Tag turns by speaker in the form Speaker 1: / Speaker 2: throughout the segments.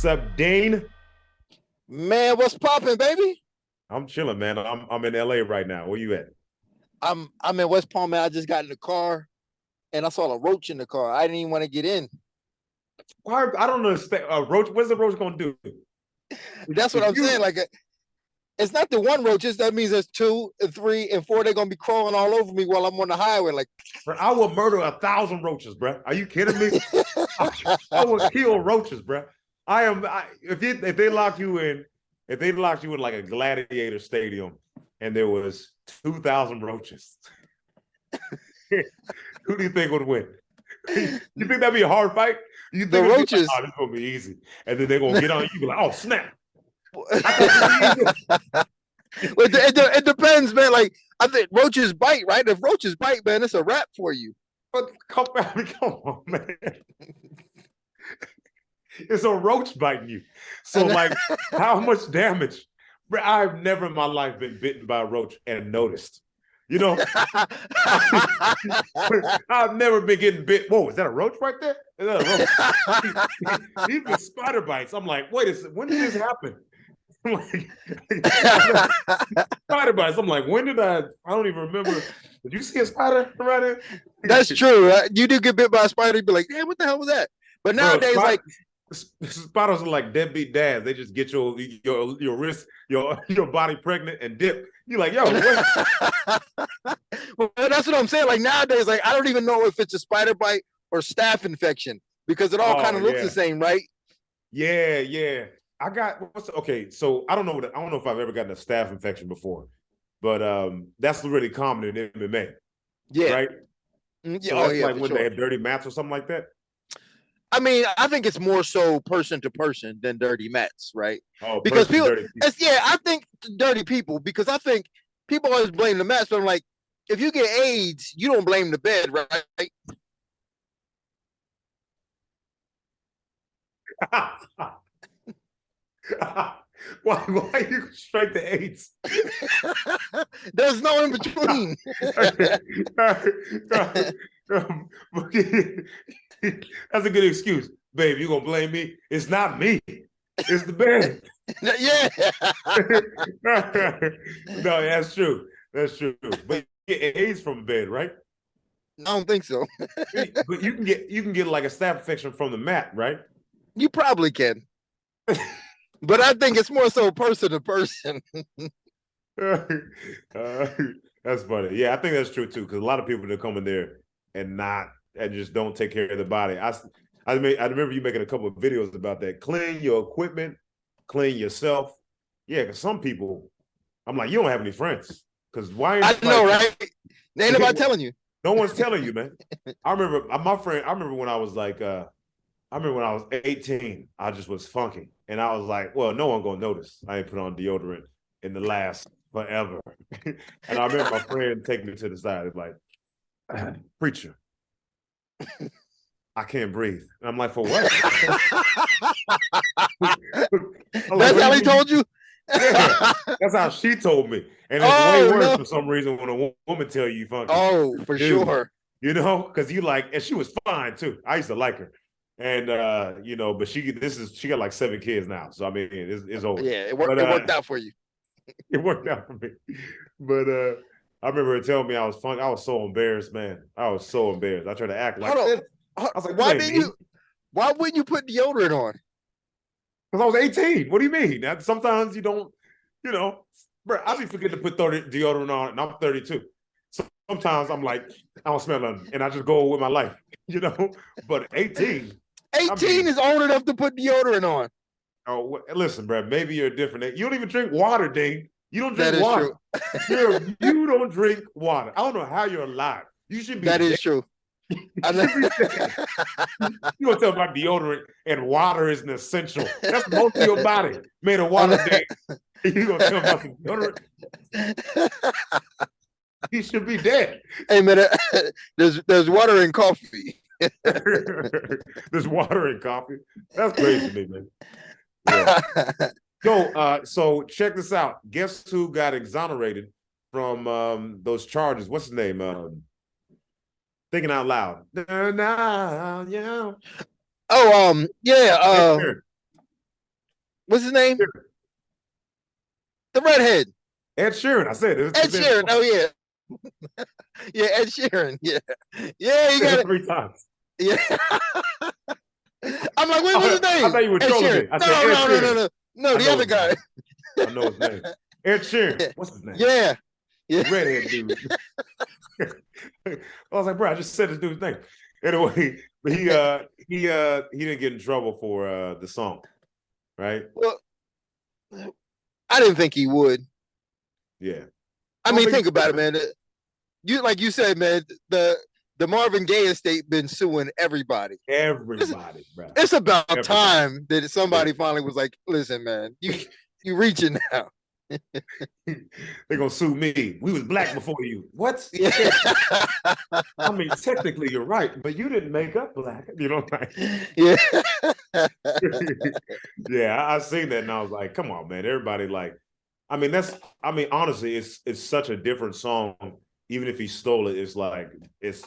Speaker 1: up, Dane?
Speaker 2: Man, what's popping, baby?
Speaker 1: I'm chilling, man. I'm in LA right now. Where you at?
Speaker 2: I'm in West Palm, man. I just got in the car and I saw a roach in the car. I didn't even want to get in.
Speaker 1: Why? I don't understand. Roach. What's the roach gonna do?
Speaker 2: That's what
Speaker 1: If
Speaker 2: I'm saying.
Speaker 1: you,
Speaker 2: Like, it's not the one roaches. That means there's two and three and four. They're gonna be crawling all over me while I'm on the highway. Like,
Speaker 1: bro, I will murder 1,000 roaches, bro. Are you kidding me? I will kill roaches, bro. If they lock you in, if they locked you in like a gladiator stadium, and there was 2,000 roaches, who do you think would win? You think that'd be a hard fight? You
Speaker 2: the
Speaker 1: think it'd be like,
Speaker 2: roaches.
Speaker 1: oh, this is gonna be easy, and then they're gonna get on you, be like, oh snap!
Speaker 2: It depends, man. Like, I think roaches bite, right? If roaches bite, man, it's a wrap for you.
Speaker 1: But come on, man. It's a roach biting you. So, like, how much damage? I've never in my life been bitten by a roach and noticed. You know, I've never been getting bit. Whoa, is that a roach right there? Is that a roach? Even spider bites. I'm like, wait a second, when did this happen? Like, spider bites. I'm like, when did I don't even remember. Did you see a spider right there?
Speaker 2: That's true. Right? You do get bit by a spider, you'd be like, damn, what the hell was that? But nowadays,
Speaker 1: bro,
Speaker 2: like,
Speaker 1: spiders are like deadbeat dads. They just get your wrist, your body pregnant and dip. You're like, yo, what?
Speaker 2: Well, that's what I'm saying. Like, nowadays, like, I don't even know if it's a spider bite or staph infection because it all kind of looks the same, right?
Speaker 1: Yeah. Okay. So I don't know if I've ever gotten a staph infection before, but that's really common in MMA.
Speaker 2: Yeah.
Speaker 1: Right.
Speaker 2: Yeah.
Speaker 1: So that's like when they have dirty mats or something like that.
Speaker 2: I mean, I think it's more so person to person than dirty mats, right?
Speaker 1: Oh,
Speaker 2: because people,
Speaker 1: people.
Speaker 2: I think dirty people, because I think people always blame the mats, but I'm like, if you get AIDS, you don't blame the bed, right?
Speaker 1: Why you straight to AIDS?
Speaker 2: There's no in between.
Speaker 1: That's a good excuse. Babe, you gonna blame me? It's not me. It's the bed.
Speaker 2: Yeah.
Speaker 1: No, that's true. That's true. But you get AIDS from bed, right?
Speaker 2: I don't think so.
Speaker 1: But you can get like a staph infection from the mat, right?
Speaker 2: You probably can. But I think it's more so person to person.
Speaker 1: That's funny. Yeah, I think that's true too. Because a lot of people that come in there and just don't take care of the body. I remember you making a couple of videos about that. Clean your equipment, clean yourself. Yeah, because some people, I'm like, you don't have any friends. Because why?
Speaker 2: I know, right? Ain't nobody telling you.
Speaker 1: No one's telling you, man. I remember when I was like, I remember when I was 18, I just was funky. And I was like, well, no one gonna notice. I ain't put on deodorant in the last forever. And I remember my friend taking me to the side. It's like, preacher, I can't breathe. And I'm like, for what?
Speaker 2: That's how he told you?
Speaker 1: Yeah, that's how she told me. And it's way worse for some reason when a woman tell you funky.
Speaker 2: Oh, for sure.
Speaker 1: You know, because you like, and she was fine too. I used to like her. And you know, but she got like 7 kids now. So I mean, it's over.
Speaker 2: Yeah, it worked out for you.
Speaker 1: It worked out for me. But I remember her telling me I was funky. I was so embarrassed, man. I was so embarrassed. I tried to act like that. I was like,
Speaker 2: why wouldn't you put deodorant on?
Speaker 1: Because I was 18. What do you mean? Now, sometimes you don't, you know, bro, I be forgetting to put deodorant on, and I'm 32. So sometimes I'm like, I don't smell nothing, and I just go with my life, you know. But 18.
Speaker 2: 18 is old enough to put deodorant on.
Speaker 1: Oh, listen, bro, maybe you're different. You don't even drink water, Dane. You don't drink water. You don't drink water. I don't know how you're alive. You should be.
Speaker 2: That is true.
Speaker 1: You gonna tell about deodorant and water is an essential. That's most of your body made of water. You gonna tell about some deodorant? He should be dead.
Speaker 2: Hey man, there's water in coffee.
Speaker 1: There's water in coffee. That's crazy to me, man. Yeah. So check this out. Guess who got exonerated from those charges? What's his name? Thinking out loud. Yeah.
Speaker 2: Oh, yeah. What's his name? The redhead.
Speaker 1: Ed Sheeran. I said it.
Speaker 2: Ed Sheeran. Oh yeah. Yeah, Ed Sheeran. Yeah. Yeah, you got
Speaker 1: it
Speaker 2: it.
Speaker 1: 3 times.
Speaker 2: Yeah. I'm like, wait, what's his
Speaker 1: I
Speaker 2: name?
Speaker 1: thought you were
Speaker 2: Ed
Speaker 1: trolling
Speaker 2: Sheeran.
Speaker 1: me. I
Speaker 2: No,
Speaker 1: said Ed
Speaker 2: no, no, no,
Speaker 1: Sheeran.
Speaker 2: no. No,
Speaker 1: I
Speaker 2: the
Speaker 1: know
Speaker 2: other
Speaker 1: his
Speaker 2: guy.
Speaker 1: name. I know his name. Ed Sheeran.
Speaker 2: Yeah.
Speaker 1: What's his name?
Speaker 2: Yeah. Yeah.
Speaker 1: Redhead dude. I was like, bro, I just said this dude's name. Anyway, but he didn't get in trouble for the song, right?
Speaker 2: Well, I didn't think he would.
Speaker 1: Yeah.
Speaker 2: I mean, think about it, man. You like you said, man. The Marvin Gaye estate been suing everybody.
Speaker 1: Everybody, bro.
Speaker 2: It's about
Speaker 1: Everybody.
Speaker 2: time that somebody finally was like, "Listen, man, you reaching now."
Speaker 1: They're gonna sue me. We was black before you. What?
Speaker 2: Yeah.
Speaker 1: I mean, technically you're right, but you didn't make up black. You know, like,
Speaker 2: Yeah.
Speaker 1: yeah, I seen that and I was like, come on, man. Everybody like, I mean, honestly, it's such a different song. Even if he stole it, it's like it's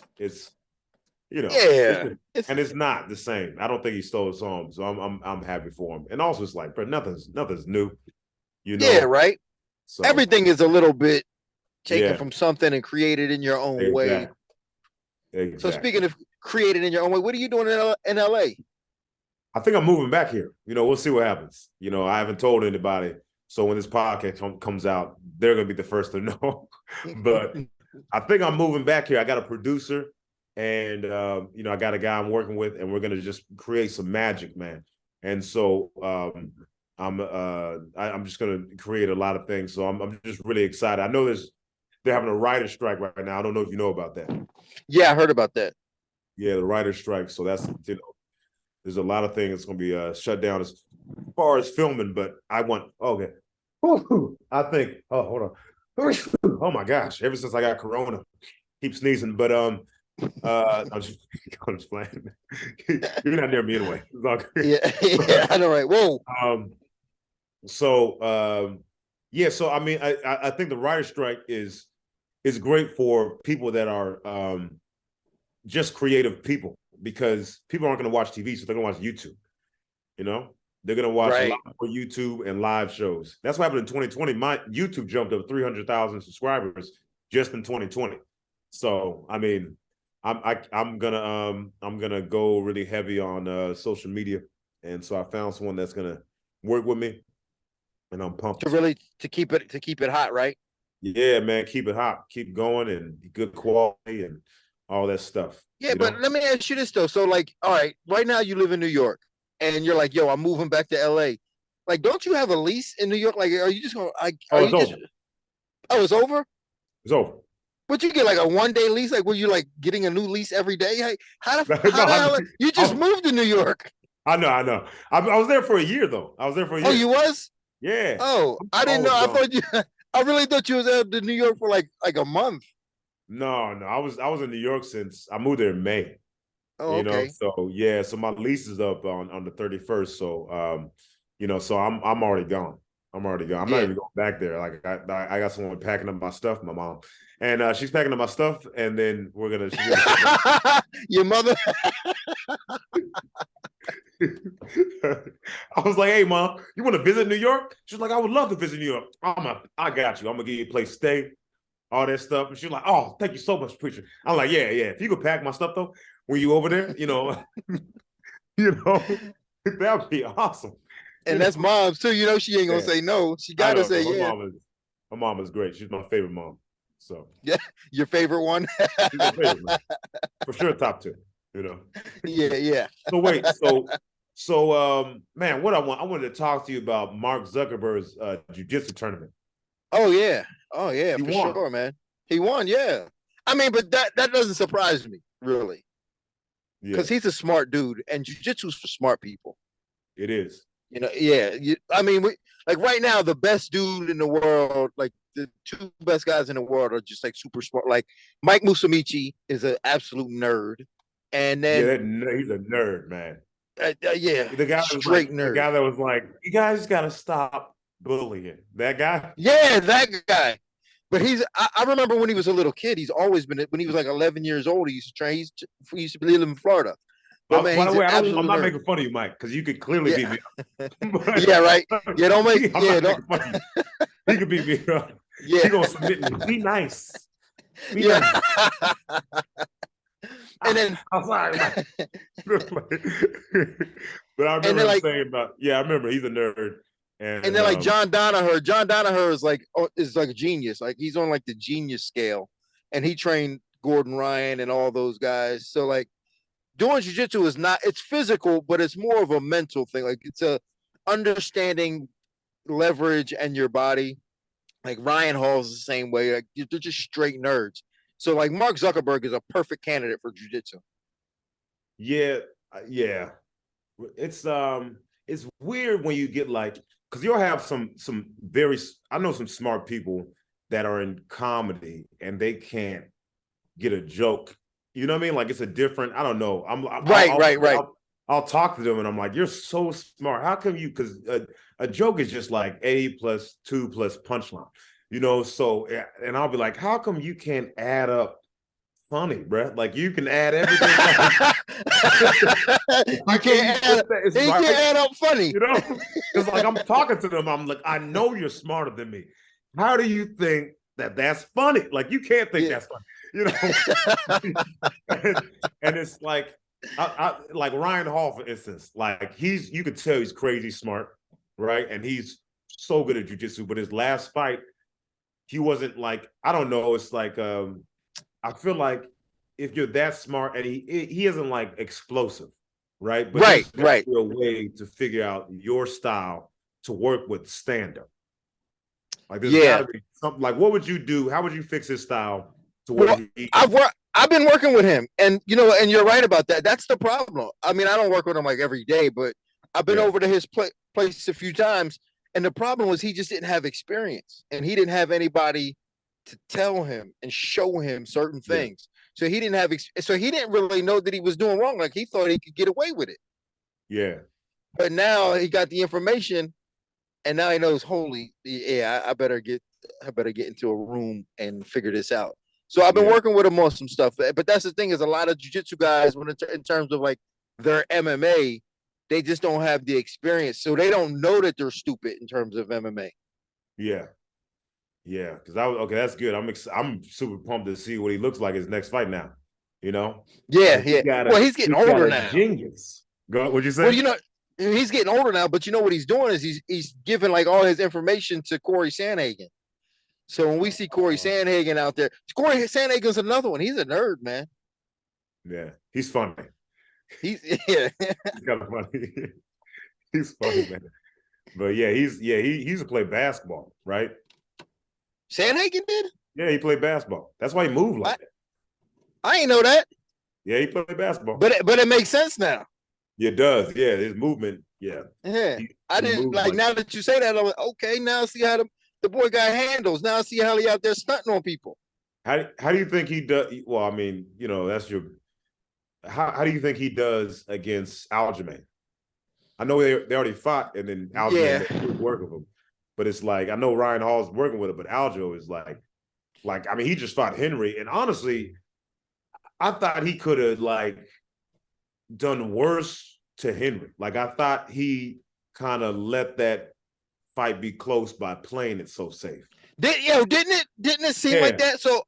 Speaker 1: you know,
Speaker 2: Yeah.
Speaker 1: and it's not the same. I don't think he stole the song, so I'm happy for him. And also, it's like, but nothing's new, you know.
Speaker 2: Yeah, right.
Speaker 1: So
Speaker 2: everything is a little bit taken
Speaker 1: yeah,
Speaker 2: from something and created in your own way.
Speaker 1: Exactly.
Speaker 2: So speaking of created in your own way, what are you doing in LA?
Speaker 1: I think I'm moving back here. You know, we'll see what happens. You know, I haven't told anybody. So when this podcast comes out, they're going to be the first to know. But I think I'm moving back here. I got a producer and, you know, I got a guy I'm working with and we're going to just create some magic, man. And so I'm just going to create a lot of things. So I'm just really excited. I know they're having a writer's strike right now. I don't know if you know about that.
Speaker 2: Yeah, I heard about that.
Speaker 1: Yeah, the writer's strike. So that's, you know, there's a lot of things that's going to be shut down as far as filming, but I want, okay. I think, oh, hold on. Oh my gosh, ever since I got Corona, keep sneezing, but I'm just playing. You're not near me anyway.
Speaker 2: Yeah, I know, right? Whoa.
Speaker 1: Yeah, so I mean, I think the writer's strike is great for people that are just creative people because people aren't going to watch TV, so they're going to watch YouTube. You know, they're going to watch a lot more YouTube and live shows. That's what happened in 2020. My YouTube jumped up 300,000 subscribers just in 2020. So, I mean, I'm gonna go really heavy on social media, and so I found someone that's gonna work with me, and I'm pumped
Speaker 2: to keep it hot, right?
Speaker 1: Yeah, man, keep it hot, keep going, and good quality and all that stuff.
Speaker 2: Yeah, but let me ask you this though. So, like, all right, right now you live in New York, and you're like, yo, I'm moving back to LA. Like, don't you have a lease in New York? Like, are you just going? Are you just? Oh, it's over.
Speaker 1: It's over.
Speaker 2: But you get like a 1-day lease. Like, were you like getting a new lease every day? Like, how the hell? You just moved to New York.
Speaker 1: I know. I was there for a year though. I was there for a year.
Speaker 2: Oh, you was?
Speaker 1: Yeah.
Speaker 2: Oh, I didn't know. I thought you. I really thought you was out to New York for like a month.
Speaker 1: No. I was in New York since I moved there in May.
Speaker 2: Oh,
Speaker 1: you know, so yeah, so my lease is up on the 31st. So you know, so I'm already gone. I'm not even going back there. Like I got someone packing up my stuff, my mom. And she's packing up my stuff, and then we're gonna
Speaker 2: your mother.
Speaker 1: I was like, hey mom, you want to visit New York? She's like, I would love to visit New York. I got you. I'm gonna give you a place to stay, all that stuff. And she's like, oh, thank you so much, preacher. I'm like, yeah. If you could pack my stuff though, when you over there, you know, that would be awesome.
Speaker 2: And that's mom's too. You know, she ain't gonna say no. She gotta say yeah.
Speaker 1: My mom is great. She's my favorite mom. So
Speaker 2: yeah, your favorite one.
Speaker 1: She's my favorite, man. For sure, top 2. You know.
Speaker 2: Yeah.
Speaker 1: So wait, so man, what I wanted to talk to you about Mark Zuckerberg's Jiu Jitsu tournament.
Speaker 2: Oh yeah, he for won. Sure, man. He won, yeah. I mean, but that doesn't surprise me really, because he's a smart dude, and Jiu Jitsu's for smart people.
Speaker 1: It is.
Speaker 2: You know, yeah. I mean, like right now, the best dude in the world, like the 2 best guys in the world, are just like super smart. Like Mike Musumeci is an absolute nerd, and then
Speaker 1: he's a nerd, man.
Speaker 2: Yeah,
Speaker 1: the guy
Speaker 2: straight nerd.
Speaker 1: The guy that was like, you guys got to stop bullying. That guy.
Speaker 2: Yeah, that guy. But I remember when he was a little kid. He's always been. When he was like 11 years old, he used to train. He used to live in Florida. But man,
Speaker 1: By the
Speaker 2: he's an
Speaker 1: way, I'm
Speaker 2: absolute
Speaker 1: not
Speaker 2: nerd.
Speaker 1: making fun of you, Mike, because you could clearly beat
Speaker 2: Yeah,
Speaker 1: me up. But
Speaker 2: yeah, right. Yeah, don't make.
Speaker 1: I'm
Speaker 2: Yeah,
Speaker 1: not
Speaker 2: don't.
Speaker 1: making fun of you. He could beat me up.
Speaker 2: Yeah,
Speaker 1: He gonna submit me. Be nice. Be
Speaker 2: yeah.
Speaker 1: nice.
Speaker 2: And then,
Speaker 1: I'm sorry, Mike. But I
Speaker 2: and
Speaker 1: remember
Speaker 2: then
Speaker 1: him
Speaker 2: like,
Speaker 1: saying about, yeah, I remember he's a nerd.
Speaker 2: and
Speaker 1: And
Speaker 2: then like John Danaher. John Danaher is like a genius. Like he's on like the genius scale, and he trained Gordon Ryan and all those guys. So like doing jujitsu is not, it's physical, but it's more of a mental thing. Like it's a understanding leverage and your body. Like Ryan Hall's the same way. Like they're just straight nerds. So like Mark Zuckerberg is a perfect candidate for jujitsu.
Speaker 1: yeah, yeah. It's weird when you get like, because you'll have some very, I know some smart people that are in comedy and they can't get a joke. You know what I mean? Like it's a different, I don't know.
Speaker 2: Right, right, right.
Speaker 1: I'll talk to them and I'm like, you're so smart. How come you? Because a joke is just like A plus 2 plus punchline. So and I'll be like, how come you can't add up funny, bro? Like you can add everything up.
Speaker 2: You
Speaker 1: Why can't you
Speaker 2: can't
Speaker 1: put
Speaker 2: add,
Speaker 1: that? It's
Speaker 2: he
Speaker 1: right.
Speaker 2: can't add up funny.
Speaker 1: Because like I'm talking to them, I'm like, I know you're smarter than me. How do you think that that's funny? Like you can't think
Speaker 2: Yeah.
Speaker 1: that's funny, and it's like, like Ryan Hall, for instance, like you could tell he's crazy smart, right? And he's so good at jujitsu, but his last fight, he wasn't like, I don't know. It's like, I feel like if you're that smart and he isn't like explosive, right? But
Speaker 2: Right,
Speaker 1: there's got to
Speaker 2: right.
Speaker 1: be a way to figure out your style to work with stand up. Like there's got
Speaker 2: Yeah.
Speaker 1: to be something. Like what would you do? How would you fix his style to where
Speaker 2: Well,
Speaker 1: he?
Speaker 2: I've been working with him, and and you're right about that. That's the problem. I mean, I don't work with him like every day, but I've been
Speaker 1: Yeah,
Speaker 2: over to his place a few times, and the problem was he just didn't have experience, and he didn't have anybody to tell him and show him certain
Speaker 1: yeah,
Speaker 2: things. So he didn't have, so he didn't really know that he was doing wrong. Like he thought he could get away with it,
Speaker 1: yeah,
Speaker 2: but now he got the information, and now he knows. Holy, yeah, I better get into a room and figure this out. So I've been
Speaker 1: yeah,
Speaker 2: working with him on some stuff, but that's the thing is a lot of jujitsu guys, when in terms of like their MMA, they just don't have the experience, so they don't know that they're stupid in terms of MMA.
Speaker 1: yeah. Yeah, because I was okay. That's good. I'm super pumped to see what he looks like his next fight now. You know,
Speaker 2: Yeah,
Speaker 1: because
Speaker 2: yeah. Well, he's getting
Speaker 1: he's got
Speaker 2: older
Speaker 1: a
Speaker 2: now.
Speaker 1: genius. Go. What'd you
Speaker 2: Well,
Speaker 1: say?
Speaker 2: he's getting older now, but you know what he's doing is he's giving like all his information to Corey Sandhagen. So when we see Corey Sandhagen out there, Corey Sandhagen's another one. He's a nerd, man.
Speaker 1: Yeah, he's funny.
Speaker 2: He's yeah.
Speaker 1: He's kind of funny. He's funny, man. But yeah, he used to play basketball, right?
Speaker 2: Sandhagen did?
Speaker 1: Yeah, he played basketball. That's why he moved like that.
Speaker 2: I ain't know that.
Speaker 1: Yeah, he played basketball.
Speaker 2: But it makes sense now.
Speaker 1: Yeah, it does. Yeah, his movement. Yeah,
Speaker 2: Yeah. I
Speaker 1: he
Speaker 2: didn't
Speaker 1: moves
Speaker 2: like,
Speaker 1: like
Speaker 2: now that you say that, I'm like, okay, now I see how the boy got handles. Now I see how he out there stunting on people.
Speaker 1: how do you think he does? Well, I mean, that's your. How do you think he does against Aljamain? I know they already fought, and then Aljamain
Speaker 2: Yeah.
Speaker 1: made work with him. But it's like I know Ryan Hall's working with him, but Aljo is like I mean, he just fought Henry, and honestly, I thought he could have like done worse to Henry. Like I thought he kind of let that fight be close by playing it so safe.
Speaker 2: Didn't it seem like
Speaker 1: Yeah,
Speaker 2: that? So,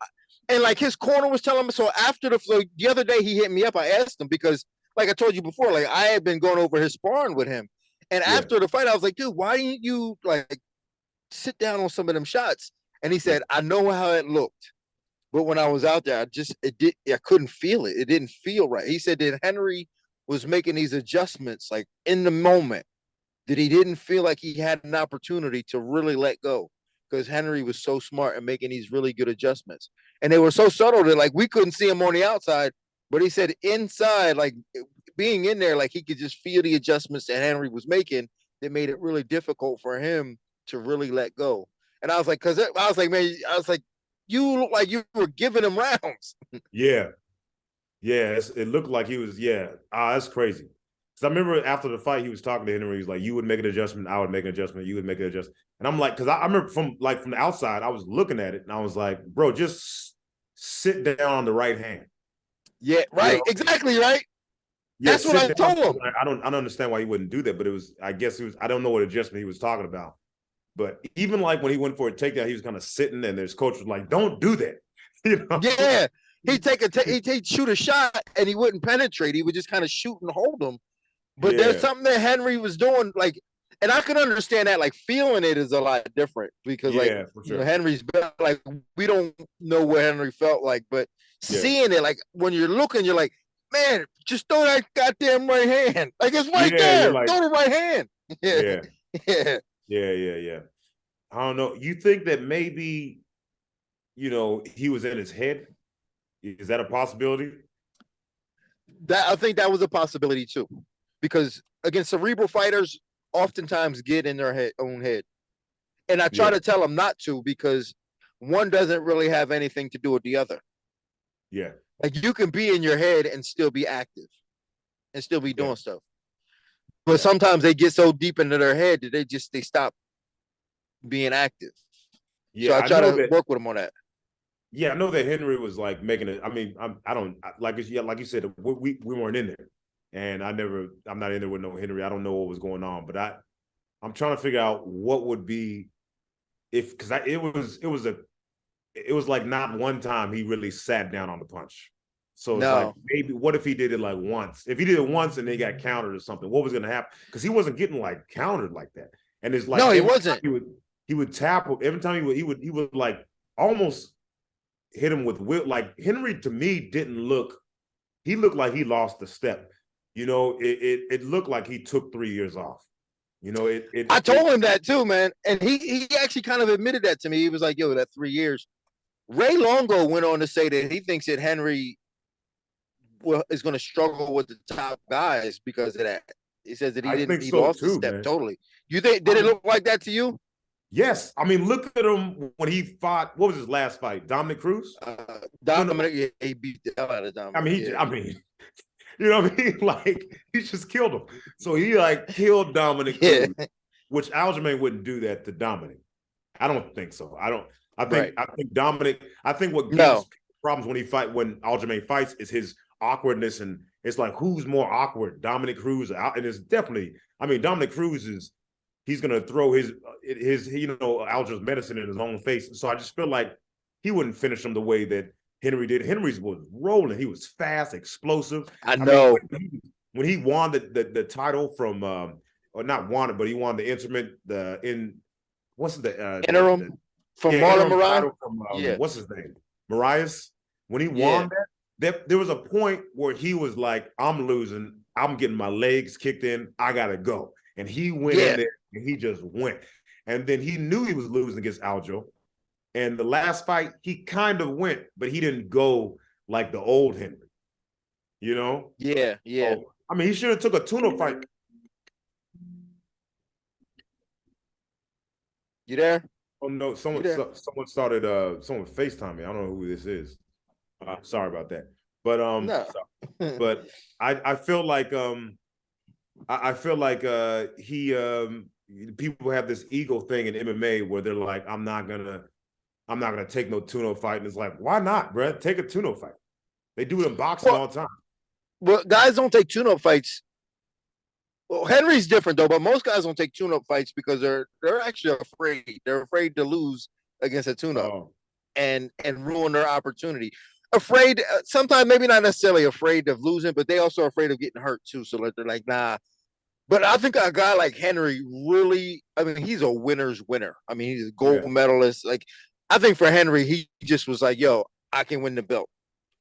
Speaker 2: and like his corner was telling me. So after the other day, he hit me up. I asked him because, like I told you before, like I had been going over his sparring with him, and
Speaker 1: yeah,
Speaker 2: after the fight, I was like, dude, why didn't you like sit down on some of them shots? And he
Speaker 1: yeah,
Speaker 2: said, I know how it looked, but when I was out there, I couldn't feel it. It didn't feel right. He said that Henry was making these adjustments like in the moment, that he didn't feel like he had an opportunity to really let go, because Henry was so smart and making these really good adjustments. And they were so subtle that like we couldn't see him on the outside, but he said inside, like being in there, like he could just feel the adjustments that Henry was making that made it really difficult for him to really let go. And I was like, man, I was like, you look like you were giving him rounds.
Speaker 1: yeah. Yeah, it looked like he was. Yeah, that's crazy. Because I remember after the fight, he was talking to Henry. He was like, "You would make an adjustment, I would make an adjustment, you would make an adjustment." And I'm like, because I remember from the outside, I was looking at it and I was like, "Bro, just sit down on the right hand."
Speaker 2: Yeah,
Speaker 1: You
Speaker 2: right,
Speaker 1: know?
Speaker 2: exactly right.
Speaker 1: Yeah,
Speaker 2: That's what
Speaker 1: sit
Speaker 2: I
Speaker 1: down.
Speaker 2: told him.
Speaker 1: I don't understand why he wouldn't do that, but it was, I guess it was, I don't know what adjustment he was talking about. But even like when he went for a takedown, he was kind of sitting, and his coach was like, "Don't do that," you know.
Speaker 2: Yeah, he'd shoot a shot and he wouldn't penetrate. He would just kind of shoot and hold him. But there's
Speaker 1: Yeah,
Speaker 2: something that Henry was doing, like, and I can understand that. Like, feeling it is a lot different because, like,
Speaker 1: yeah, for sure.
Speaker 2: Henry's like, we don't know what Henry felt like, but
Speaker 1: Yeah,
Speaker 2: seeing it, like, when you're looking, you're like, man, just throw that goddamn right hand. Like, it's right
Speaker 1: yeah, you're
Speaker 2: there.
Speaker 1: like,
Speaker 2: Throw the right hand. Yeah,
Speaker 1: yeah,
Speaker 2: yeah.
Speaker 1: yeah. I don't know. You think that maybe, he was in his head? Is that a possibility?
Speaker 2: That I think that was a possibility too, because again, cerebral fighters oftentimes get in their own head, and I try
Speaker 1: Yeah,
Speaker 2: to tell them not to because one doesn't really have anything to do with the other.
Speaker 1: yeah,
Speaker 2: Like, you can be in your head and still be active and still be
Speaker 1: yeah,
Speaker 2: doing stuff, but
Speaker 1: yeah,
Speaker 2: sometimes they get so deep into their head that they stop being active. So
Speaker 1: yeah.
Speaker 2: I
Speaker 1: I
Speaker 2: try
Speaker 1: know
Speaker 2: to
Speaker 1: that.
Speaker 2: work with them on that.
Speaker 1: Yeah, I know that Henry was like making it. I mean, I don't like yeah, like you said, we weren't in there, and I'm not in there with no Henry. I don't know what was going on, but I'm trying to figure out what would be if because it was like not one time he really sat down on the punch. So it's like
Speaker 2: No,
Speaker 1: maybe what if he did it like once? If he did it once and they got countered or something, what was going to happen? Because he wasn't getting like countered like that. And it's like
Speaker 2: no, he
Speaker 1: every time
Speaker 2: wasn't.
Speaker 1: he would tap every time he would like almost hit him with will. Like Henry to me didn't look. He looked like he lost the step. It looked like he took 3 years off.
Speaker 2: I told him that too, man, and he actually kind of admitted that to me. He was like, "Yo, that 3 years." Ray Longo went on to say that he thinks that Henry is going to struggle with the top guys because of that. He says that
Speaker 1: I think
Speaker 2: he
Speaker 1: so
Speaker 2: lost his
Speaker 1: too,
Speaker 2: step
Speaker 1: man.
Speaker 2: totally. You think,
Speaker 1: I
Speaker 2: did it
Speaker 1: mean,
Speaker 2: look like that to you?
Speaker 1: yes. I mean, look at him when he fought. What was his last fight? Dominic Cruz? No, no.
Speaker 2: Dominic, yeah, he beat the hell out of
Speaker 1: I
Speaker 2: Dominic.
Speaker 1: mean,
Speaker 2: Yeah,
Speaker 1: I mean, you know what I mean? Like he just killed him. So he like killed Dominic
Speaker 2: yeah,
Speaker 1: Cruz, which Aljamain wouldn't do that to Dominic. I don't think so. I don't.
Speaker 2: right.
Speaker 1: I think Dominic. I think what gives
Speaker 2: No,
Speaker 1: problems when Aljamain fights is his awkwardness, and it's like who's more awkward, Dominic Cruz, and it's definitely. I mean, Dominic Cruz is he's gonna throw his Alger's medicine in his own face. So I just feel like he wouldn't finish him the way that Henry did. Henry's was rolling. He was fast, explosive.
Speaker 2: I
Speaker 1: I mean,
Speaker 2: know.
Speaker 1: when he won the title from or not won it, but he won the instrument what's
Speaker 2: Interim from Marlon
Speaker 1: interim
Speaker 2: Moraes.
Speaker 1: title from
Speaker 2: Yeah,
Speaker 1: what's his name, Marias. When he
Speaker 2: yeah,
Speaker 1: won that, there was a point where he was like, "I'm losing. I'm getting my legs kicked in. I gotta go." And he went in
Speaker 2: yeah,
Speaker 1: there and he just went. And then he knew he was losing against Aljo. And the last fight, he kind of went, but he didn't go like the old Henry, you know?
Speaker 2: yeah, yeah.
Speaker 1: So, I mean, he should have took a tune-up fight.
Speaker 2: You there?
Speaker 1: Oh no,
Speaker 2: You there?
Speaker 1: someone started someone FaceTime me. I don't know who this is. Sorry about that. But
Speaker 2: No.
Speaker 1: but I feel like I feel like he people have this ego thing in MMA where they're like, I'm not gonna take no tune-up fight. And it's like, why not, bro? Take a tune-up fight. They do it in boxing
Speaker 2: Well,
Speaker 1: all the time.
Speaker 2: well, guys don't take tune-up fights. Well, Henry's different though, but most guys don't take tune-up fights because they're actually afraid. They're afraid to lose against a tune-up
Speaker 1: Oh,
Speaker 2: and ruin their opportunity. Afraid, sometimes maybe not necessarily afraid of losing, but they also afraid of getting hurt too. So they're like, nah. But I think a guy like Henry really, I mean, he's a winner's winner. I mean, he's a gold
Speaker 1: yeah.
Speaker 2: medalist. Like, I think for Henry, he just was like, yo, I can win the belt.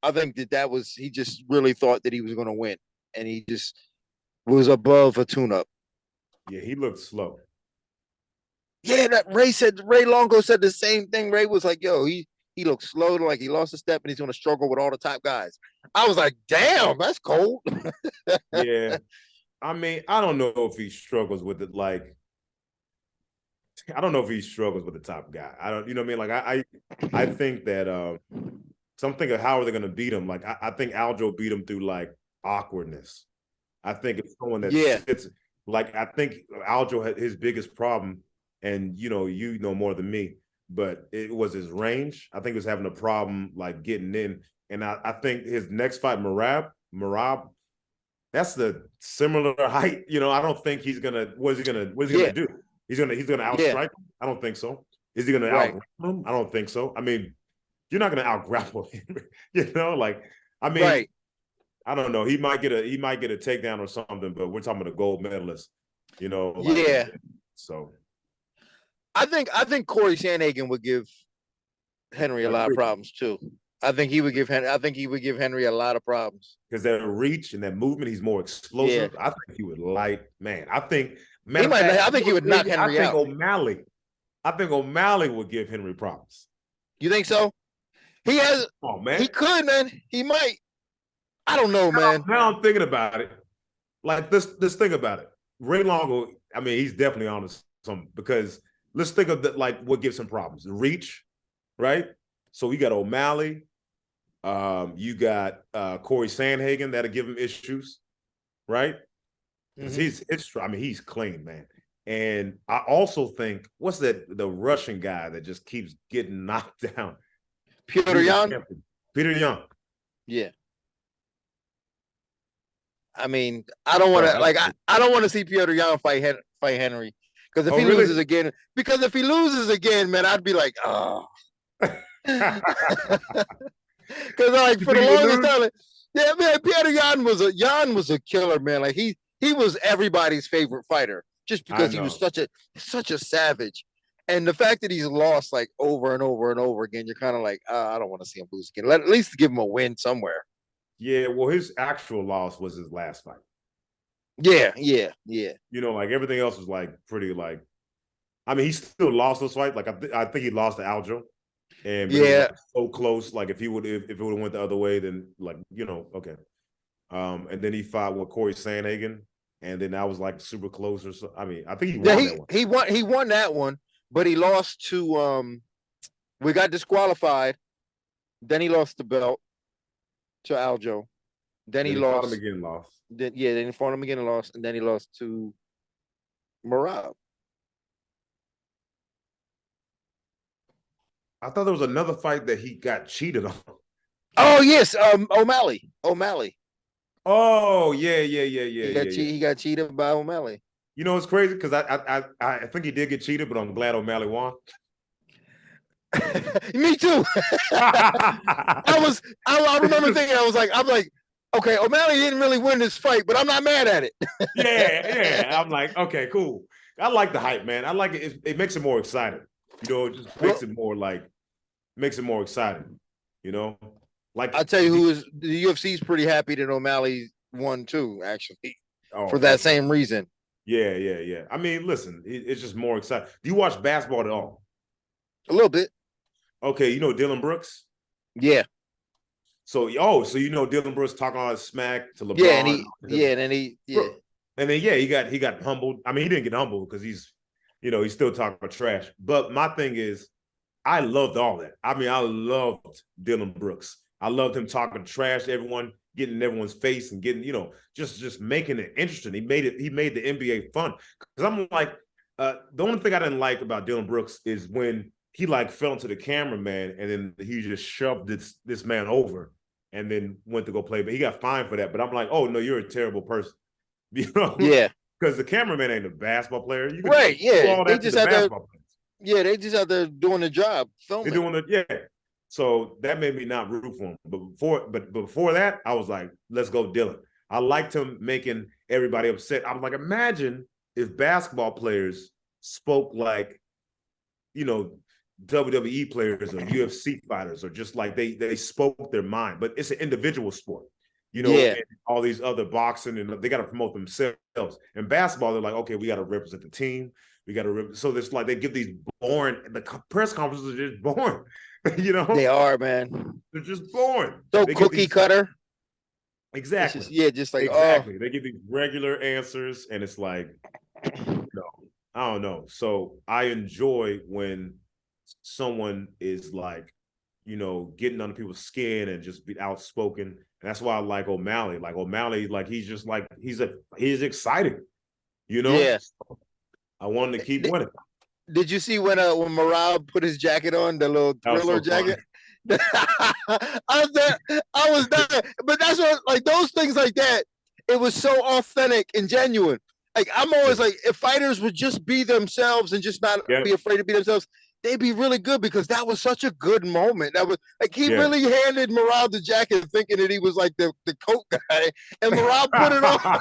Speaker 2: I think that was, he just really thought that he was going to win. And he just was above a tune up.
Speaker 1: Yeah, he looked slow.
Speaker 2: Yeah, that Ray Longo said the same thing. Ray was like, yo, he looks slow, like he lost a step and he's going to struggle with all the top guys. I was like, damn, that's cold.
Speaker 1: Yeah. I mean, I don't know if he struggles with it. Like, I don't know if he struggles with the top guy. I don't, you know what I mean? Like, I think that, so I'm thinking, how are they going to beat him? Like, I think Aljo beat him through like awkwardness. I think it's someone that
Speaker 2: Yeah.
Speaker 1: sits, like, I think Aljo had his biggest problem, and you know more than me, but it was his range. I think he was having a problem like getting in. And I think his next fight, Marab, That's the similar height. I don't think he's gonna. What's he gonna
Speaker 2: Yeah,
Speaker 1: do? He's gonna
Speaker 2: yeah,
Speaker 1: outstrike him? I don't think so. Is he gonna
Speaker 2: right,
Speaker 1: out him? I don't think so. I mean, you're not gonna out grapple him. Like I mean,
Speaker 2: right.
Speaker 1: I don't know. He might get a takedown or something, but we're talking about a gold medalist. Like
Speaker 2: Yeah,
Speaker 1: so.
Speaker 2: I think Corey Sandhagen would give Henry a lot of problems too. I think he would give Henry a lot of problems.
Speaker 1: Because that reach and that movement, he's more
Speaker 2: Yeah,
Speaker 1: explosive. I think he would like, man. I think,
Speaker 2: he
Speaker 1: matter of
Speaker 2: might.
Speaker 1: fact,
Speaker 2: I think he would knock
Speaker 1: I
Speaker 2: Henry
Speaker 1: think
Speaker 2: out.
Speaker 1: O'Malley, I think O'Malley would give Henry problems.
Speaker 2: You think so? He has.
Speaker 1: Oh
Speaker 2: He
Speaker 1: man.
Speaker 2: could, man. He might. I don't know, man.
Speaker 1: Now I'm thinking about it. Like this thing about it. Ray Longo, I mean, he's definitely on some because let's think of like what gives him problems. The reach, right? So we got O'Malley. You got Corey Sandhagen that'll give him issues, right? Because he's clean, man. And I also think, what's the Russian guy that just keeps getting knocked down?
Speaker 2: Petr Yan.
Speaker 1: Peter Young.
Speaker 2: Yeah. I mean, I don't want to I don't want to see Petr Yan fight Henry because if he loses again, man, I'd be like, oh. Because like for the longest time, yeah, man, Petr Yan was a killer, man. Like he was everybody's favorite fighter just because he was such a savage. And the fact that he's lost like over and over and over again, you're kind of like, I don't want to see him lose again. At least give him a win somewhere.
Speaker 1: Yeah, well, his actual loss was his last fight.
Speaker 2: Yeah.
Speaker 1: Like everything else was like pretty like. I mean, he still lost this fight. Like I think he lost to Aljo, and it was like so close. Like if it would have went the other way, then like okay. And then he fought with Corey Sandhagen, and then that was like super close or so. I mean, I think he won that one.
Speaker 2: He won that one, but he lost to we got disqualified. Then he lost the belt to Aljo. Then he lost.
Speaker 1: Fought him again, lost.
Speaker 2: Then he fought him again and lost, and then he lost to Merab.
Speaker 1: I thought there was another fight that he got cheated on.
Speaker 2: Oh yes, O'Malley.
Speaker 1: Oh yeah.
Speaker 2: He got cheated by O'Malley.
Speaker 1: It's crazy because I think he did get cheated, but I'm glad O'Malley won.
Speaker 2: Me too. I remember thinking, I'm like, okay, O'Malley didn't really win this fight, but I'm not mad at it.
Speaker 1: yeah. I'm like, okay, cool. I like the hype, man. I like it. It makes it more exciting. It just makes it more exciting. Like
Speaker 2: I'll tell you the UFC is pretty happy that O'Malley won too, actually, for that same reason.
Speaker 1: Yeah. I mean, listen, it's just more exciting. Do you watch basketball at all?
Speaker 2: A little bit.
Speaker 1: Okay, Dylan Brooks?
Speaker 2: Yeah.
Speaker 1: So Dylan Brooks talking all that smack to LeBron. And then he got humbled. I mean, he didn't get humbled because he's still talking trash. But my thing is, I loved all that. I mean, I loved Dylan Brooks. I loved him talking trash to everyone, getting in everyone's face and getting, just making it interesting. He made the NBA fun. Because I'm like, the only thing I didn't like about Dylan Brooks is when he like fell into the cameraman and then he just shoved this man over and then went to go play. But he got fined for that. But I'm like, oh no, you're a terrible person.
Speaker 2: Yeah.
Speaker 1: Because the cameraman ain't a basketball player.
Speaker 2: Right, yeah. They just out there doing the job, filming.
Speaker 1: They're doing it, yeah. So that made me not root for him. But before that, I was like, let's go Dylan. I liked him making everybody upset. I was like, imagine if basketball players spoke like, WWE players or UFC fighters, or just like they spoke their mind. But it's an individual sport, and all these other boxing, and they got to promote themselves. And basketball, they're like, okay, we got to represent the team. We got to so there's like they give these boring. The press conferences are just boring.
Speaker 2: They are, man.
Speaker 1: They're just boring.
Speaker 2: So cookie cutter.
Speaker 1: Exactly.
Speaker 2: Just like
Speaker 1: exactly. They give these regular answers, and it's like, I don't know. So I enjoy when someone is like, getting under people's skin and just be outspoken. And that's why I like O'Malley. Like O'Malley, like he's just like he's exciting.
Speaker 2: Yeah.
Speaker 1: I wanted to keep winning.
Speaker 2: Did you see when Merab put his jacket on, the little Thriller jacket? I was there. But that's what, like, those things like that. it was so authentic and genuine. Like I'm always like, if fighters would just be themselves and just not
Speaker 1: Yeah,
Speaker 2: be afraid to be themselves, they'd be really good because that was such a good moment. That was like he
Speaker 1: yeah.
Speaker 2: really handed Morale the jacket thinking that he was like the coat guy, and Morale put it on.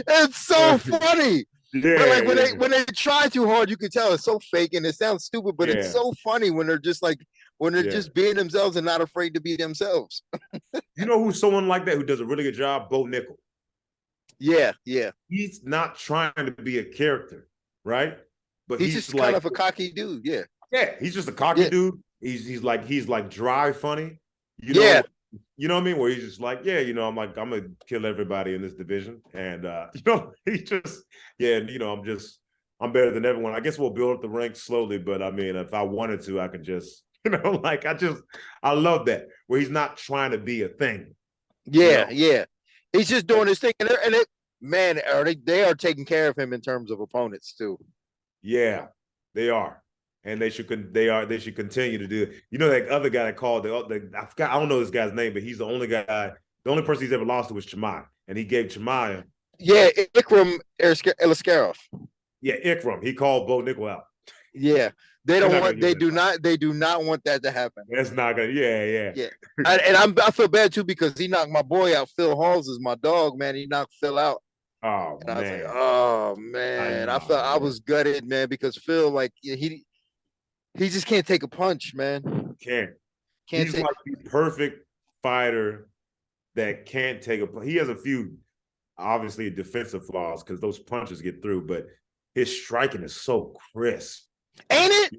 Speaker 2: It's so funny. But
Speaker 1: Yeah,
Speaker 2: like
Speaker 1: yeah,
Speaker 2: when they try too hard, you can tell it's so fake and it sounds stupid, but it's
Speaker 1: yeah,
Speaker 2: so funny when they're just like when they're
Speaker 1: yeah.
Speaker 2: just being themselves and not afraid to be themselves.
Speaker 1: You know who's someone like that who does a really good job? Bo Nickel.
Speaker 2: Yeah, yeah.
Speaker 1: He's not trying to be a character, right? But
Speaker 2: He's
Speaker 1: he's
Speaker 2: just kind
Speaker 1: like,
Speaker 2: of a cocky dude. Yeah.
Speaker 1: yeah, he's just a cocky
Speaker 2: Yeah.
Speaker 1: dude. He's like dry funny, you
Speaker 2: Yeah.
Speaker 1: know. You know what I mean? Where he's just like, yeah, I'm like, I'm gonna kill everybody in this division, and he just, yeah, I'm better than everyone. I guess we'll build up the ranks slowly, but I mean, if I wanted to, I could just, like I love that where he's not trying to be a thing,
Speaker 2: Yeah. Yeah. He's just doing his thing. And it, man, they are taking care of him in terms of opponents too.
Speaker 1: Yeah, they are, and they should continue to do it. You know that other guy that called I don't know this guy's name, but he's the only person he's ever lost to was Chimaev, and he gave Chimaev.
Speaker 2: Yeah, Ikram Eliskarov.
Speaker 1: Yeah, Ikram. He called Bo Nickel out.
Speaker 2: Yeah, they
Speaker 1: They're
Speaker 2: don't
Speaker 1: not
Speaker 2: want.
Speaker 1: gonna give it back.
Speaker 2: They do not want that to happen.
Speaker 1: That's not gonna. Yeah, yeah.
Speaker 2: Yeah, I feel bad too because he knocked my boy out. Phil Halls is my dog, man. He knocked Phil out,
Speaker 1: Oh
Speaker 2: and I was like,
Speaker 1: man,
Speaker 2: oh
Speaker 1: I
Speaker 2: man. I
Speaker 1: know,
Speaker 2: felt I
Speaker 1: man.
Speaker 2: was gutted, man, because Phil like he just can't take a punch, man.
Speaker 1: Can't.
Speaker 2: Can't
Speaker 1: He's
Speaker 2: take.
Speaker 1: like the perfect fighter that can't take a. He has a few obviously defensive flaws because those punches get through, but his striking is so crisp.
Speaker 2: Ain't it?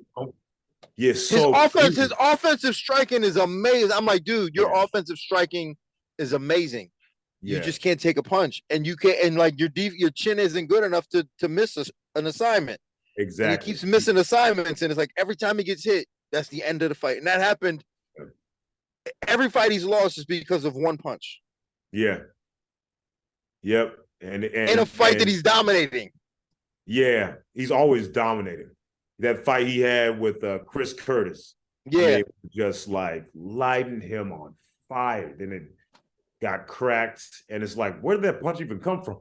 Speaker 1: Yeah, so
Speaker 2: His offensive striking is amazing. I'm like, dude, your
Speaker 1: yeah,
Speaker 2: offensive striking is amazing. You
Speaker 1: yeah,
Speaker 2: just can't take a punch, and you can't, and like your chin isn't good enough to miss an assignment, and he
Speaker 1: exactly.
Speaker 2: keeps missing assignments, and it's like every time he gets hit, that's the end of the fight, and that happened. Every fight he's lost is because of one punch.
Speaker 1: Yeah, yep,
Speaker 2: In a fight that he's dominating.
Speaker 1: yeah, he's always dominating. That fight he had with Chris Curtis, I
Speaker 2: Yeah,
Speaker 1: mean, just like lighting him on fire. Then it got cracked, and it's like, where did that punch even come from?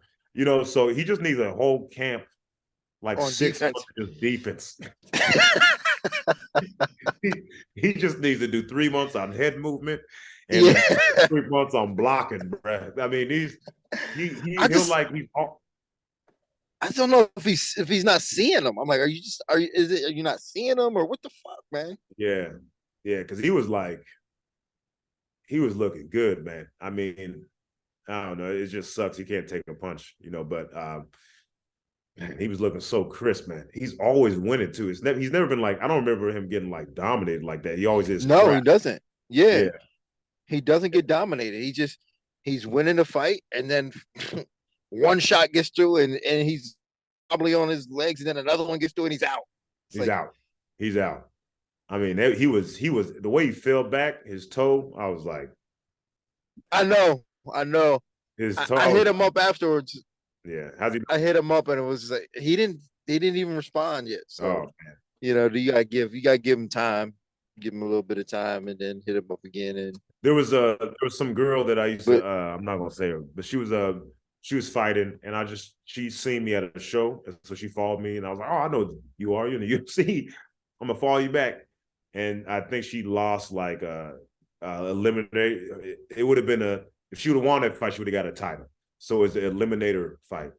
Speaker 1: So he just needs a whole camp, like
Speaker 2: on
Speaker 1: 6 months
Speaker 2: defense.
Speaker 1: of just defense. he just needs to do 3 months on head movement and
Speaker 2: Yeah,
Speaker 1: 3 months on blocking, bro. I mean,
Speaker 2: I
Speaker 1: he'll
Speaker 2: just
Speaker 1: like he's
Speaker 2: I don't know if he's not seeing them. I'm like, are you not seeing them or what the fuck, man?
Speaker 1: yeah, yeah, because he was looking good, man. I mean, I don't know, it just sucks he can't take a punch, but man, he was looking so crisp, man. He's always winning too. He's never been like, I don't remember him getting like dominated like that. He always is
Speaker 2: No, he
Speaker 1: crap.
Speaker 2: doesn't. Yeah,
Speaker 1: Yeah,
Speaker 2: he doesn't get dominated. He's winning the fight, and then one shot gets through, and he's probably on his legs, and then another one gets through, and he's out. It's
Speaker 1: he's
Speaker 2: like
Speaker 1: out. He's out. I mean, he was the way he fell back, his toe. I was like,
Speaker 2: I know.
Speaker 1: his toe.
Speaker 2: I hit him up afterwards.
Speaker 1: Yeah, how's he?
Speaker 2: I hit him up, and it was like he didn't even respond yet. So
Speaker 1: Oh man,
Speaker 2: you gotta give him time, give him a little bit of time, and then hit him up again. And
Speaker 1: there was some girl that I used to.
Speaker 2: but
Speaker 1: I'm not gonna say her, but she was fighting, and she seen me at a show, and so she followed me, and I was like, oh, I know you are. You're in the UFC. I'm gonna follow you back. And I think she lost like eliminate. It would have been if she would have won that fight, she would have got a title. So it's an eliminator fight.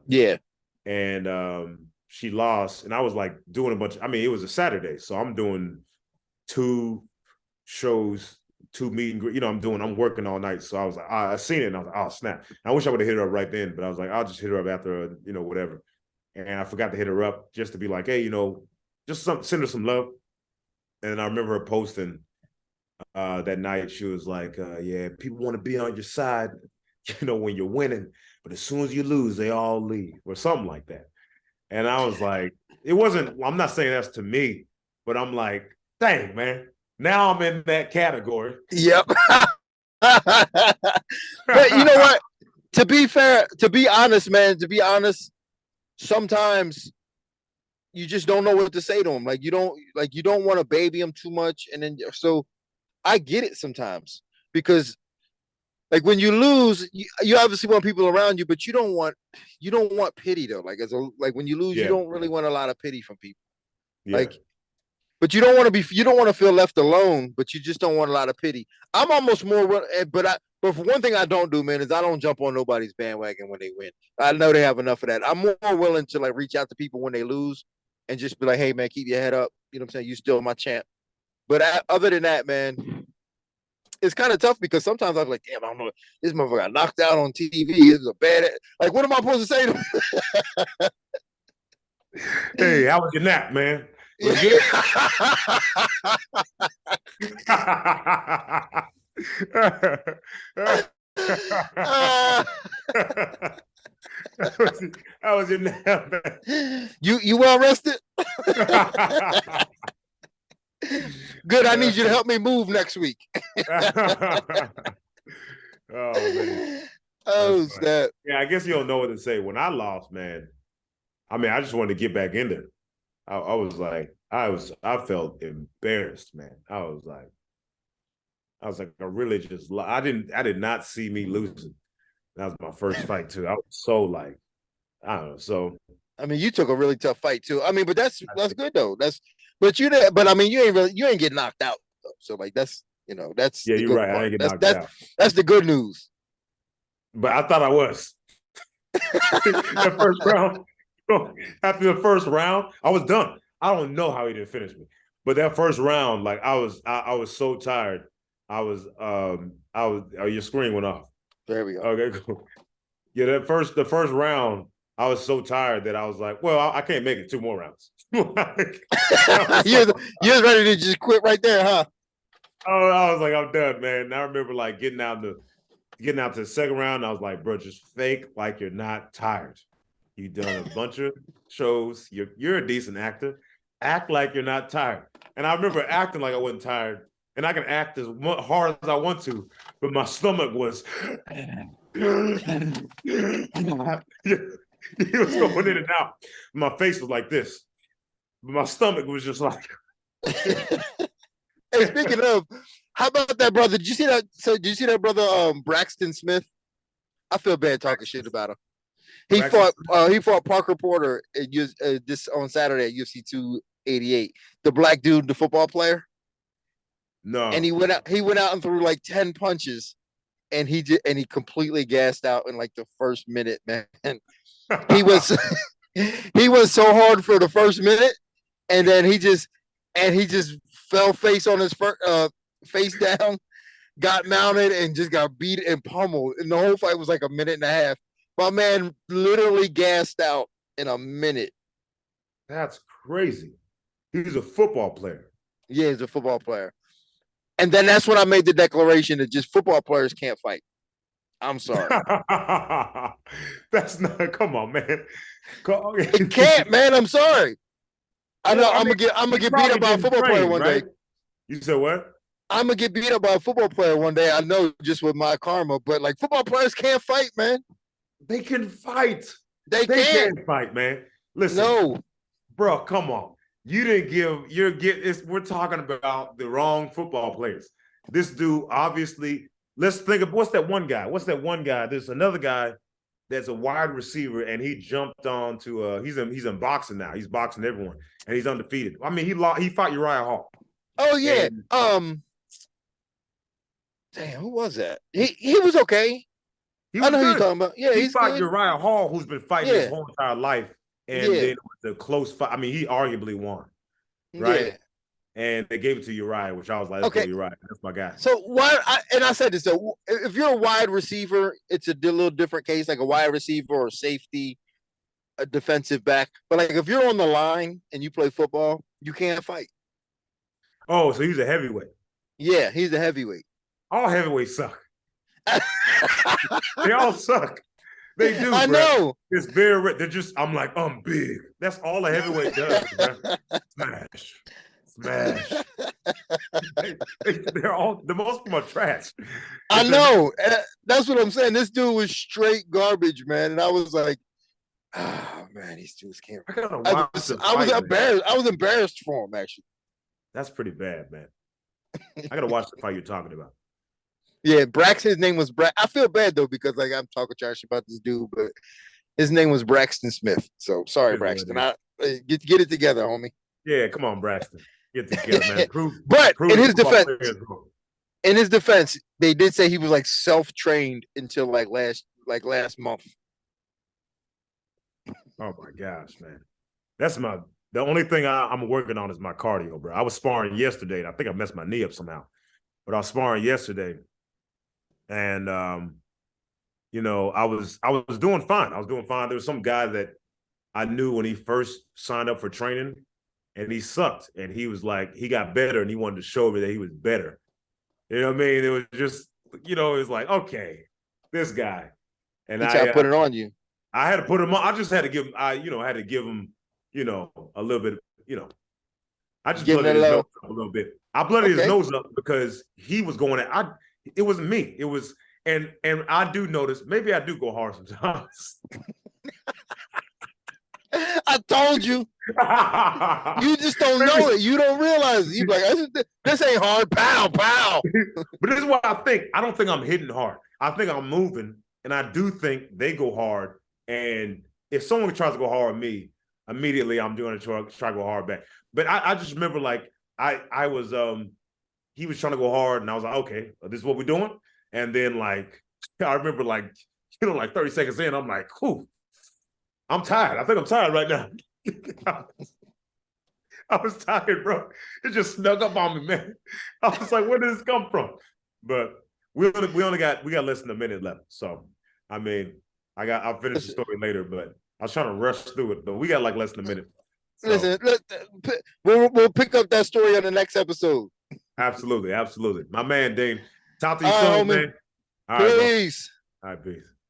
Speaker 2: yeah,
Speaker 1: And she lost, and I was like doing a bunch. I mean, it was a Saturday, so I'm doing 2 shows, 2 meet and greet. I'm working all night. So I was like, I seen it, and I was like, oh snap! I wish I would have hit her up right then, but I was like, I'll just hit her up after, whatever. And I forgot to hit her up just to be like, hey, just send her some love. And I remember her posting that night. She was like, yeah, people want to be on your side, when you're winning, but as soon as you lose, they all leave, or something like that. And I was like, I'm not saying that's to me, but I'm like, dang, man, now I'm in that category.
Speaker 2: yep. But you know what? To be fair, to be honest, man, sometimes you just don't know what to say to him. Like you don't want to baby him too much, and then so I get it sometimes because like when you lose, you obviously want people around you, but you don't want pity though. Like like when you lose, you
Speaker 1: Yeah,
Speaker 2: don't really want a lot of pity from people.
Speaker 1: yeah.
Speaker 2: Like, but you don't want to feel left alone, but you just don't want a lot of pity. I'm almost more, but for one thing I don't do, man, is I don't jump on nobody's bandwagon when they win. I know they have enough of that. I'm more willing to like reach out to people when they lose and just be like, hey man, keep your head up. You know what I'm saying? You still my champ. But other than that, man, it's kind of tough because sometimes I'm like, damn, I don't know, this motherfucker got knocked out on TV. This is a bad. Like, what am I supposed to say to him?
Speaker 1: Hey, how was your nap, man? Was it good?
Speaker 2: uh,
Speaker 1: how was your nap, man?
Speaker 2: you well rested? Good. I need you to help me move next week.
Speaker 1: Oh man.
Speaker 2: Oh snap.
Speaker 1: Yeah, I guess you don't know what to say. When I lost, man, I mean, I just wanted to get back in there. I was like, I felt embarrassed, man. I was like, I did not see me losing. That was my first fight too. I was so like, I don't know. So
Speaker 2: I mean, you took a really tough fight too. I mean, but that's good though. But I mean, you ain't get knocked out though. So like that's that's
Speaker 1: yeah,
Speaker 2: the
Speaker 1: you're
Speaker 2: good
Speaker 1: right. I
Speaker 2: part.
Speaker 1: didn't get knocked out.
Speaker 2: That's the good news.
Speaker 1: But I thought I was. The first round, after the first round, I was done. I don't know how he didn't finish me. But that first round, like I was so tired. Your screen went off.
Speaker 2: There we go.
Speaker 1: Okay, cool. Yeah, the first round, I was so tired that I was like, well, I can't make it 2 more rounds. Like,
Speaker 2: you're ready to just quit right there, huh?
Speaker 1: Oh, I was like, I'm done, man. And I remember like getting out to the second round. I was like, bro, just fake like you're not tired. You've done a bunch of shows. You're a decent actor. Act like you're not tired. And I remember acting like I wasn't tired. And I can act as hard as I want to, but my stomach was. He was going in and out. My face was like this, but my stomach was just like.
Speaker 2: Hey, speaking of, how about that brother? Did you see that? So did you see that brother, Braxton Smith? I feel bad talking shit about him. He fought Parker Porter this on Saturday at UFC 288. The black dude, the football player.
Speaker 1: No.
Speaker 2: And he went out and threw like 10 punches, and he completely gassed out in like the first minute, man. He was he was so hard for the first minute, and then he just fell face on his face down, got mounted, and just got beat and pummeled. And the whole fight was like a minute and a half. My man literally gassed out in a minute.
Speaker 1: That's crazy. He's a football player.
Speaker 2: Yeah, he's a football player. And then that's when I made the declaration that just football players can't fight. I'm sorry.
Speaker 1: That's not. Come on, man.
Speaker 2: It can't, man. I'm sorry. I know. I'm gonna get beat up by a football player one day.
Speaker 1: You said what?
Speaker 2: I'm gonna get beat up by a football player one day. I know, just with my karma. But like, football players can't fight, man.
Speaker 1: They can fight.
Speaker 2: They can't
Speaker 1: fight, man. Listen,
Speaker 2: no,
Speaker 1: bro. Come on. You didn't give. We're talking about the wrong football players. This dude, obviously. Let's think of what's that one guy? There's another guy that's a wide receiver, and he jumped on to he's in boxing now. He's boxing everyone, and he's undefeated. I mean, he fought Uriah Hall.
Speaker 2: Oh yeah. Damn, who was that? He was okay. I know who you're talking about. Yeah,
Speaker 1: he fought Uriah Hall, who's been fighting his whole entire life, and then it was a close fight. I mean, he arguably won, right? Yeah. And they gave it to Uriah, which I was like, okay, Uriah, that's my guy.
Speaker 2: So I said this, so if you're a wide receiver, it's a little different case, like a wide receiver or safety, a defensive back. But like if you're on the line and you play football, you can't fight.
Speaker 1: Oh, so he's a heavyweight.
Speaker 2: Yeah, he's a heavyweight.
Speaker 1: All heavyweights suck. They all suck. They do.
Speaker 2: I know.
Speaker 1: It's very. They're just. I'm like, I'm big. That's all a heavyweight does. Smash. They're all, the most of them are trash.
Speaker 2: I know. That's what I'm saying. This dude was straight garbage, man. And I was like, oh man, these dudes can't. I was embarrassed. I was embarrassed for him, actually.
Speaker 1: That's pretty bad, man. I gotta watch the fight you're talking about.
Speaker 2: Yeah, Braxton. His name was I feel bad though because like I'm talking trash about this dude, but his name was Braxton Smith. So sorry,
Speaker 1: It is what it
Speaker 2: Braxton.
Speaker 1: is.
Speaker 2: Get it together, homie.
Speaker 1: Yeah, come on, Braxton. Get together, man.
Speaker 2: But
Speaker 1: Prove the football players wrong.
Speaker 2: in his defense, they did say he was like self-trained until last month.
Speaker 1: Oh my gosh, man. That's the only thing I'm working on is my cardio, bro. I was sparring yesterday, and I think I messed my knee up somehow. But I was sparring yesterday, and I was doing fine. I was doing fine. There was some guy that I knew when he first signed up for training, and he sucked. And he was like, he got better, and he wanted to show me that he was better. You know what I mean? It was just, it was like, okay, this guy. And
Speaker 2: He tried to put it on you.
Speaker 1: I had to put him on. I just had to give him, had to give him, a little bit, I just blooded his nose up a little bit. I blooded his nose up because he was going at, it wasn't me. It was, and I do notice, maybe I do go hard sometimes.
Speaker 2: I told you. You just don't know it. You don't realize it. You be like, this ain't hard. Pow, pow.
Speaker 1: But this is what I think. I don't think I'm hitting hard. I think I'm moving, and I do think they go hard. And if someone tries to go hard at me, immediately I'm doing try to go hard back. But I just remember like I was he was trying to go hard, and I was like, okay, this is what we're doing. And then like I remember like 30 seconds in, I'm like, whew, I'm tired. I think I'm tired right now. I was tired, bro. It just snuck up on me, man. I was like, where did this come from? But we got less than a minute left. So I mean, I'll finish the story later, but I was trying to rush through it, but we got like less than a minute.
Speaker 2: So. Listen, we'll pick up that story on the next episode.
Speaker 1: Absolutely. My man, Dane. Talk to you soon, man.
Speaker 2: All right, peace.
Speaker 1: All right, peace.